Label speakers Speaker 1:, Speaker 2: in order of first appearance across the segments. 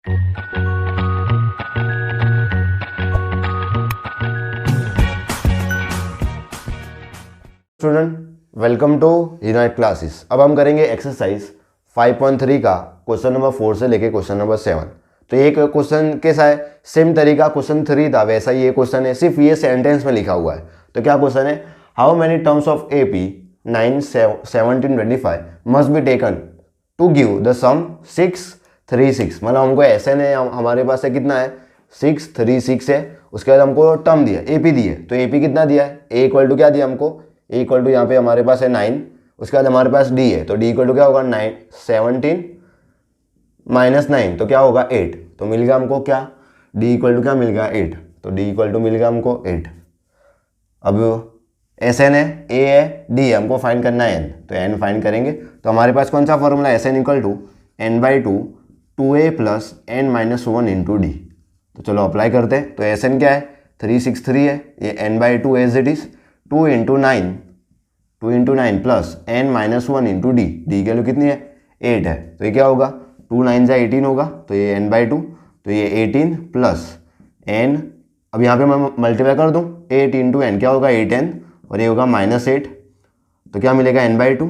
Speaker 1: Student, welcome to unite classes. अब हम करेंगे एक्सरसाइज 5.3 का क्वेश्चन नंबर 4 से लेके क्वेश्चन नंबर 7। तो ये क्वेश्चन कैसा है, सेम तरीका क्वेश्चन 3 था वैसा ही ये क्वेश्चन है, सिर्फ ये सेंटेंस में लिखा हुआ है। तो क्या क्वेश्चन है, how many terms of AP 9, 17, 25 must be taken to give the sum 6, 3, 6। मतलब हमको SN है, हमारे पास है कितना है 6, 3, 6 है। उसके बाद हमको टर्म दिया AP दी है, तो AP कितना दिया है, A इक्वल टू क्या दिया हमको, A इक्वल टू यहाँ पे हमारे पास है 9। उसके बाद हमारे पास D है, तो D इक्वल टू क्या होगा 9, 17 माइनस 9 तो क्या होगा 8। तो मिल गया हमको क्या, D इक्वल टू क्या मिल गया 8। तो D इक्वल टू मिल गया हमको 8। अब SN है, A है, D है, हमको फाइंड करना है N। तो N फाइंड करेंगे तो हमारे पास कौन सा फॉर्मूला है, SN equal to N/2 2A plus N minus 1 into D। तो चलो अप्लाई करते हैं। तो SN क्या है 363 है, ये N/2 as it is 2 into 9 plus N minus 1 into D। D की वैल्यू कितनी है 8 है, तो ये क्या होगा 2 9 18 होगा, तो ये N/2, तो ये 18 प्लस N, अब यहाँ पे मैं मल्टीप्लाई कर दूँ 8 इंटू N, क्या होगा 8N, और ये होगा -8। तो क्या मिलेगा N/2,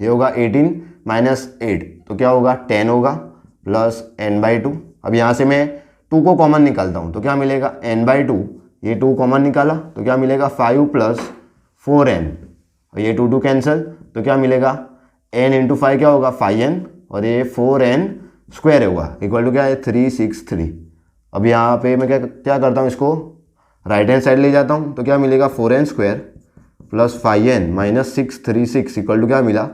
Speaker 1: ये होगा 18 माइनस 8 तो क्या होगा 10 होगा, प्लस N/2। अब यहाँ से मैं 2 को कॉमन निकालता हूँ, तो क्या मिलेगा N/2, ये 2 कॉमन निकाला तो क्या मिलेगा 5 प्लस 4N, और ये 2 कैंसिल, तो क्या मिलेगा N इंटू 5 क्या होगा 5N, और ये 4N स्क्वायर होगा इक्वल टू क्या है 363। अब यहाँ पे मैं क्या करता हूँ, इसको राइट हैंड साइड ले जाता हूँ, तो क्या मिलेगा 4N square plus 5N minus 636 equal to क्या मिला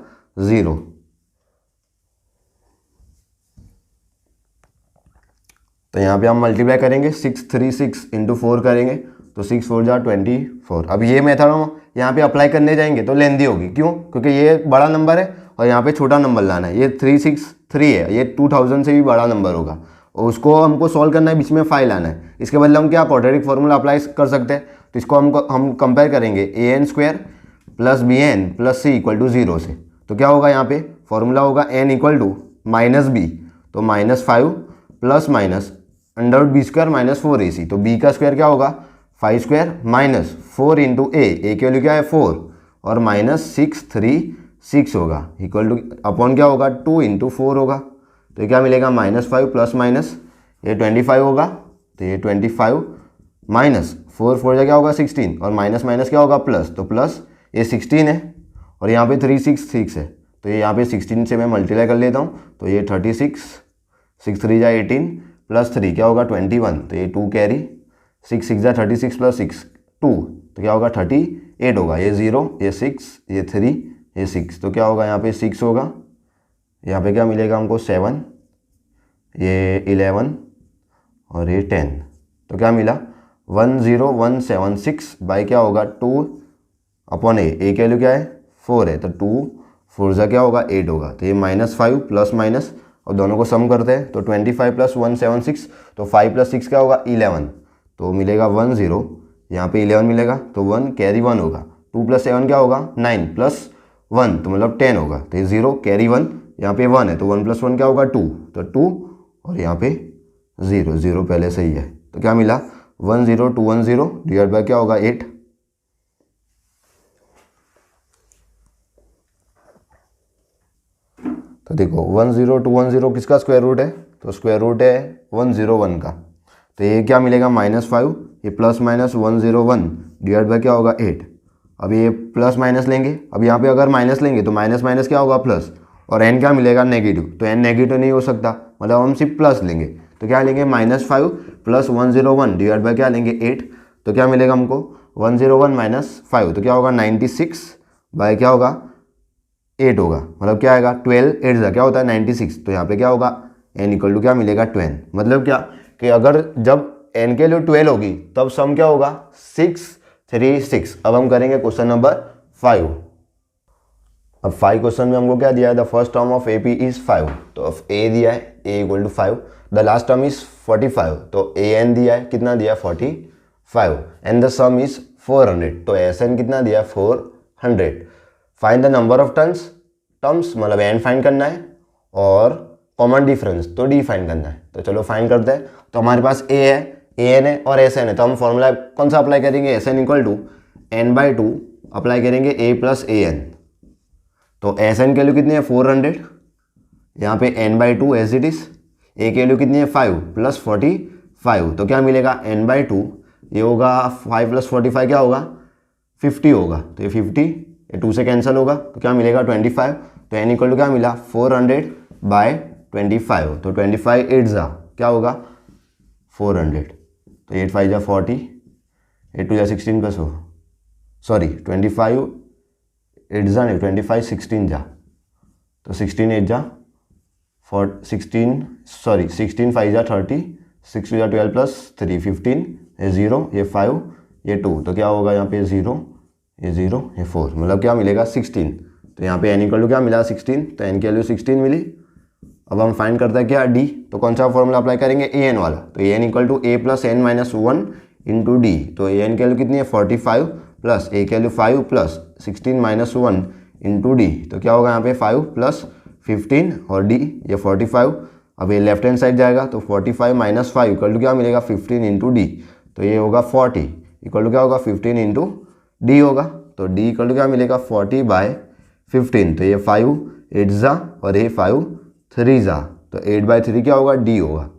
Speaker 1: 0। तो यहाँ पे हम मल्टीप्लाई करेंगे 636 इंटू 4 करेंगे, तो 6 4 जा 24। अब ये मेथड हम यहाँ पे अप्लाई करने जाएंगे तो लेंदी होगी, क्यों, क्योंकि ये बड़ा नंबर है और यहाँ पे छोटा नंबर लाना है। ये 363 है, ये 2000 से भी बड़ा नंबर होगा और उसको हमको सॉल्व करना है, बीच में 5 लाना है। इसके बदले हम क्या क्वाड्रेटिक फार्मूला अप्लाई कर सकते हैं। तो इसको हम कंपेयर करेंगे AN square plus BN plus C equal to 0 से। तो क्या होगा यहाँ पे फॉर्मूला होगा N इक्वल टू -B, तो -5 plus minus √B square minus 4AC। तो B का स्क्वायर क्या होगा 5 स्क्वायर माइनस 4 इंटू A की वैल्यू क्या है 4 और माइनस 636 होगा इक्वल टू अपॉन क्या होगा 2 इंटू 4 होगा। तो क्या मिलेगा -5 प्लस माइनस ये 25 होगा, तो ये 25 माइनस 4 4 जा क्या होगा 16 और माइनस माइनस क्या होगा प्लस, तो प्लस ये 16 है और यहाँ पे 366 है, तो ये यहाँ पे 16 से मैं मल्टीप्लाई कर लेता हूँ, तो ये 36 6 3 जा 18 प्लस 3 क्या होगा 21, तो ये 2 कैरी 6 6 जा 36 प्लस 6 2, तो क्या होगा 38 होगा। ये 0 ये 6 ये 3 ये 6, तो क्या होगा यहाँ पे 6 होगा, यहाँ पे क्या मिलेगा हमको 7 ये 11 और ये 10, तो क्या मिला 10176 बाई क्या होगा 2 अपॉन A की वैल्यू क्या है 4 है, तो 2 4 जा क्या होगा 8 होगा। तो ये -5 प्लस माइनस और दोनों को सम करते हैं, तो 25 प्लस 176, तो 5 प्लस 6 क्या होगा 11, तो मिलेगा 10, यहाँ पे 11 मिलेगा, तो 1 कैरी 1 होगा। 2 प्लस 7 क्या होगा 9 प्लस 1 तो मतलब 10 होगा, तो ये 0 कैरी 1, यहाँ पे 1 है, तो 1 प्लस 1 क्या होगा 2, तो 2 और यहाँ पे 0 0 पहले से ही है। तो क्या मिला 10210 डिवाइड बाय क्या होगा 8। तो देखो 10210 किसका स्क्वायर रूट है, तो स्क्वायर रूट है 101 का, तो ये क्या मिलेगा -5 ये प्लस माइनस 101 डिवाइड बाय क्या होगा 8। अब ये प्लस माइनस लेंगे, अब यहाँ पे अगर माइनस लेंगे तो माइनस माइनस क्या होगा प्लस, और n क्या मिलेगा नेगेटिव, तो n नेगेटिव नहीं हो सकता, मतलब हम सिर्फ प्लस लेंगे। तो क्या लेंगे -5 प्लस 101 डिवाइड बाय क्या लेंगे 8, तो क्या मिलेगा हमको 101 माइनस 5, तो क्या होगा 96 बाय क्या होगा 8 होगा, मतलब क्या आएगा 12 8 जा क्या होता है 96, तो यहाँ पे क्या होगा n इक्वल टू क्या मिलेगा 12। मतलब क्या कि अगर जब n के लिए 12 होगी तब सम क्या होगा 636। अब हम करेंगे क्वेश्चन नंबर 5। अब 5 क्वेश्चन में हमको क्या दिया है, the first term of AP is 5, तो A दिया है A equal to 5, the last term is 45, तो AN दिया है कितना दिया है 45 एंड द सम इज 400, तो SN कितना दिया है 400। Find the number of terms मतलब n फाइंड करना है और कॉमन डिफरेंस, तो डी फाइंड करना है। तो चलो फाइंड करते हैं। तो हमारे पास ए है, ए एन है और एस एन है, तो हम फॉर्मूला कौन सा अप्लाई करेंगे, S N equal to n/2 apply करेंगे a प्लस ए एन। तो एस एन की वैल्यू कितनी है 400, यहाँ पे n/2 एज इट इज, ए की वैल्यू कितनी है 5 प्लस 45, तो क्या मिलेगा n/2, ये होगा 5 प्लस 45 क्या होगा 50 होगा, तो ये 50, ये 2 से कैंसिल होगा, तो क्या मिलेगा 25। तो n इक्वल टू क्या मिला 400/25, तो 25 8 जा क्या होगा 400, तो 8 5 जा 40, 8 2 जा 16 प्लस हो, सॉरी 25 8 जा नहीं 25 16 जा, तो 16 8 जा 16 5 जा 30, 6 2 जा 12 प्लस 3 15, ये 0 ये 5 ये 2, तो क्या होगा यहाँ पे 0 ये 0 ये 4, मतलब क्या मिलेगा 16। तो यहाँ पे n इक्वल टू क्या मिला 16, तो n की वैल्यू 16 मिली। अब हम फाइंड करते हैं क्या d, तो कौन सा फॉर्मूला अप्लाई करेंगे ए एन वाला, तो A N equal to A plus N minus 1 into D. तो ए एन की वैल्यू कितनी है 45 प्लस ए की value 5 plus 16 minus 1 into D, तो क्या होगा यहाँ पे 5 प्लस 15 और डी ये 45। अब ये लेफ्ट हैंड साइड जाएगा तो 45 माइनस 5 इक्वल टू क्या मिलेगा 15 इंटू डी, तो ये होगा 40 इक्वल टू क्या होगा 15 इंटू डी होगा, तो डी इक्वल टू क्या मिलेगा 40/15, तो ये 5 8 जा और ये 5 3 जा, तो 8/3 क्या होगा डी होगा।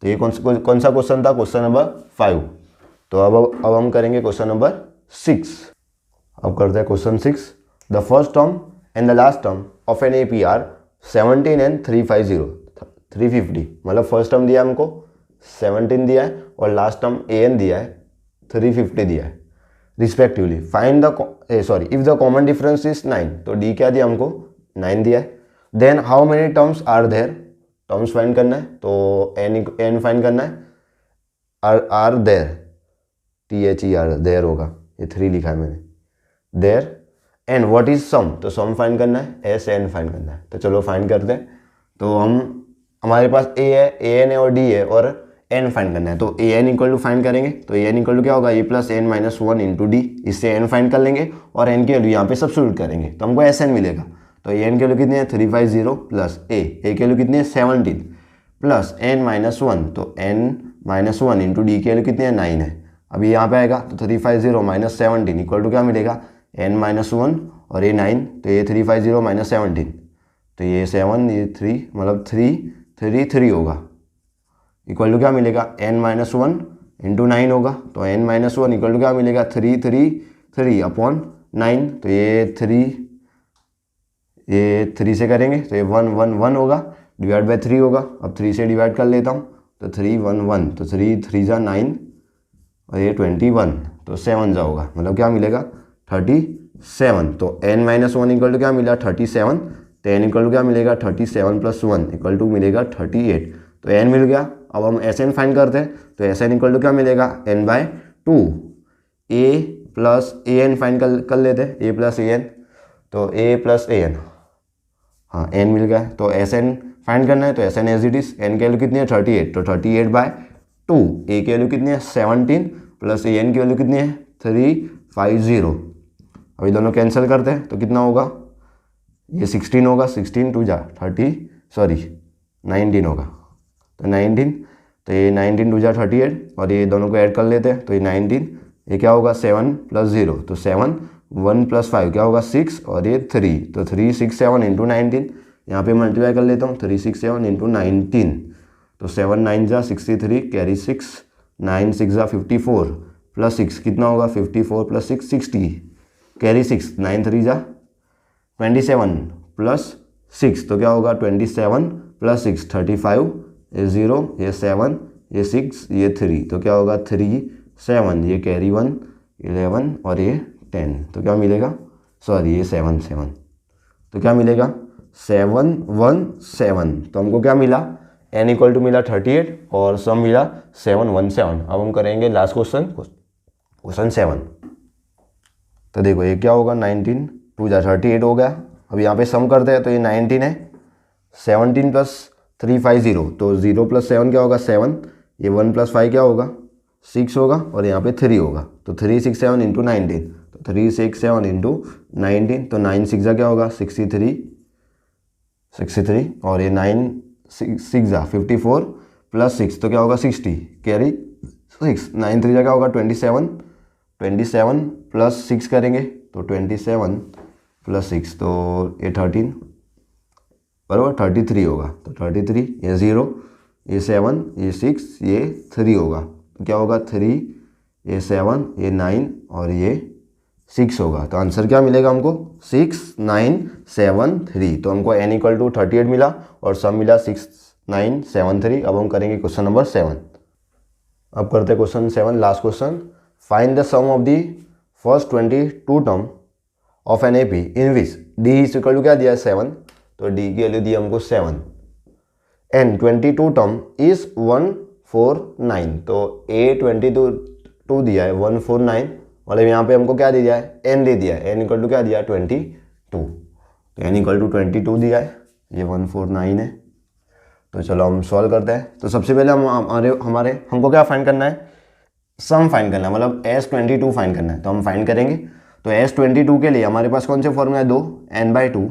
Speaker 1: तो ये कौन सा क्वेश्चन था, क्वेश्चन नंबर 5। तो अब हम करेंगे क्वेश्चन नंबर 6। अब करते हैं question 6। The first term and the last term of an APR 17 and 350, मतलब फर्स्ट टर्म दिया है हमको 17 दिया है और लास्ट टर्म an दिया है 350 दिया है respectively. Find the if the common difference is 9, तो डी क्या दिया हमको 9 दिया है। Then how many terms are there, terms find करना है, तो n फाइंड करना है, आर देयर THER देयर होगा, ये 3 लिखा है मैंने there. And what is sum, तो सम फाइंड करना है, SN फाइंड करना है। तो चलो फाइंड करते हैं। तो हमारे पास a है, an है और d है और n फाइंड करना है, तो an इक्वल टू फाइंड करेंगे, तो an इक्वल टू क्या होगा a plus n minus 1 into D, इससे n फाइंड कर लेंगे और n की वैल्यू यहाँ पे सब्स्टिट्यूट करेंगे तो हमको SN मिलेगा। तो an की वैल्यू कितनी है 350 प्लस a की वैल्यू कितनी है 17 प्लस n माइनस 1, तो n माइनस 1 इंटू डी की वैल्यू कितनी है 9 है। अभी यहाँ पे आएगा तो 350 माइनस 17 इक्वल टू क्या मिलेगा n माइनस 1 और ये 9, तो ये 350 माइनस 17, तो ये 7 ये 3 मतलब 3 होगा इक्वल टू क्या मिलेगा n माइनस 1 इंटू 9 होगा, तो n माइनस 1 इक्वल टू क्या मिलेगा 3 अपॉन 9, तो ये 3 से करेंगे तो ये 1 होगा डिवाइड बाई 3 होगा। अब 3 से डिवाइड कर लेता हूँ तो 3 1 तो 3 जा 9 और ये 21, तो 7 जा होगा, मतलब क्या मिलेगा 37। तो n माइनस 1 इक्वल टू क्या मिला 37, तो n इक्वल टू क्या मिलेगा 37 प्लस 1 इक्वल टू मिलेगा 38, तो n मिल गया। अब हम SN फाइंड करते हैं, तो SN इक्वल टू क्या मिलेगा n/2, a plus an find कर लेते हैं, a प्लस an, तो a प्लस an, हाँ n मिल गया। तो SN फाइंड करना है, तो SN as it is, n की वैल्यू कितनी है 38, तो 38/2, a की वैल्यू कितनी है 17 प्लस an की वैल्यू कितनी है 350। अभी दोनों कैंसिल करते हैं तो कितना होगा, ये 16 होगा, 16 2 जा 19 होगा, तो 19, तो ये 19 2 जा 38 और ये दोनों को ऐड कर लेते हैं, तो ये 19 ये क्या होगा 7 प्लस 0, तो 7 1 प्लस 5 क्या होगा 6 और ये 3, तो 367 इंटू 19, यहाँ पे मल्टीप्लाई कर लेता हूँ 367 इंटू 19, तो 7 9 जा 63 कैरी 6, 9 6 जा 54 प्लस 6 कितना होगा 54 प्लस 6 60 कैरी 6, 9 3 जा 27 प्लस 6, तो क्या होगा 27 प्लस 6 35, ये 0 ये 7 ये 6 ये 3, तो क्या होगा 3 7 ये कैरी 1 11 और ये 10, तो क्या मिलेगा सॉरी ये 7 7, तो क्या मिलेगा 7 1 7। तो हमको क्या मिला n इक्वल टू मिला 38 और सम मिला 717। अब हम करेंगे लास्ट क्वेश्चन 7। तो देखो ये क्या होगा 19 2 जा 38 हो गया। अब यहाँ पे सम करते हैं तो ये 19 है, 17 प्लस 350, तो 0 प्लस 7 क्या होगा 7, ये 1 प्लस 5 क्या होगा 6 होगा और यहाँ पे 3 होगा, तो 367 इंटू 19, तो 367 इंटू 19, तो 9 6 क्या होगा 63 और ये 9 सिक्स जा 54 प्लस 6 तो क्या होगा 60, कैरी 6, 9 3 जा क्या होगा 27, 27 प्लस 6 करेंगे तो 27 प्लस 6 तो ये 13 बराबर 33 होगा। तो 33, ये 0, ये 7, ये 6, ये 3 होगा। तो क्या होगा 3, ये 7, ये 9 और ये 6 होगा। तो आंसर क्या मिलेगा हमको 6 9 7 3। तो हमको n इक्वल टू 38 मिला और सम मिला 6 9 7 3। अब हम करेंगे क्वेश्चन नंबर 7। अब करते हैं question 7, last question. Find the sum of the first 22 term of an AP in which d is equal to क्या दिया है 7, तो d की वैल्यू दी हमको 7 एंड 22 टर्म इज 149। तो a 22 दिया है 149, मतलब यहाँ पे हमको क्या दे दिया है n दे दिया है, n इक्वल टू क्या दिया है 22। तो n इक्वल टू 22 दिया है, ये 149 है। तो चलो हम सॉल्व करते हैं। तो सबसे पहले हम हमारे हमको क्या फाइंड करना है, सम फाइंड करना है, मतलब S22 फाइंड करना है। तो हम फाइंड करेंगे। तो S22 के लिए हमारे पास कौन से फॉर्मूला है, दो, n/2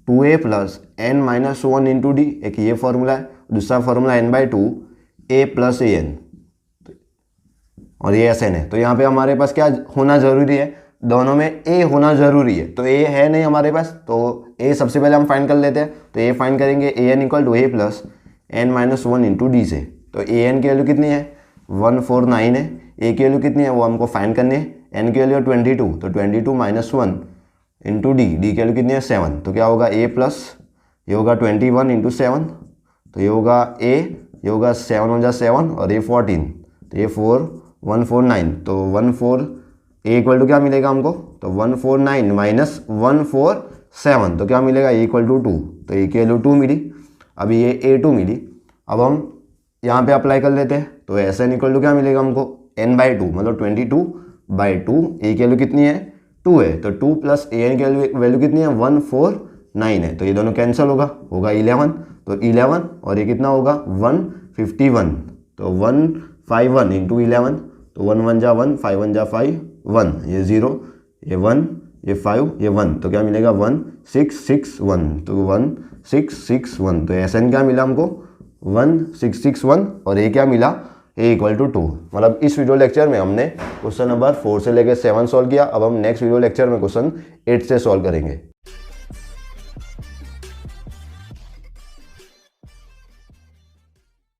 Speaker 1: 2a plus n minus 1 into D, एक ये फॉर्मूला है। दूसरा formula n/2 a plus an और ये Sn है। तो यहाँ पे हमारे पास क्या होना जरूरी है, दोनों में a होना जरूरी है। तो a है नहीं हमारे पास, तो a सबसे पहले हम फाइंड कर लेते हैं। तो a फाइंड करेंगे an equal to a plus n minus 1 into D से। तो an की वैल्यू कितनी है 149 है, a की वैल्यू कितनी है वो हमको फाइंड करनी है, n की वैल्यू 22, तो 22 माइनस 1 इंटू डी, डी की वैल्यू कितनी है 7। तो क्या होगा a प्लस, ये होगा 21 इंटू 7, तो ये होगा a, ये होगा 7 1 7 और ये 14, तो ये 149। तो 14 a इक्वल टू क्या मिलेगा हमको, तो 149 माइनस 147, तो क्या मिलेगा a इक्वल टू 2। तो a की वैल्यू 2 मिली, अभी ये a2 मिली। अब हम यहाँ पे अप्लाई कर लेते हैं। तो Sn इक्वल टू क्या मिलेगा हमको n/2, मतलब 22/2, a की वैल्यू कितनी है 2 है। तो 2 प्लस an की वैल्यू कितनी है 149 है। तो ये दोनों कैंसिल होगा 11, तो 11 और ये कितना होगा 151। तो 151 इंटू 11, तो 1 1 जा 1, 5 1 जा 5, 1, ये 0, ये 1, ये 5, ये 1, तो क्या मिलेगा 1661। तो 1661। तो Sn क्या मिला हमको 1661 और a क्या मिला a इक्वल टू 2। मतलब इस वीडियो लेक्चर में हमने क्वेश्चन नंबर 4 से लेकर 7 सॉल्व किया। अब हम नेक्स्ट वीडियो लेक्चर में क्वेश्चन 8 से सॉल्व करेंगे।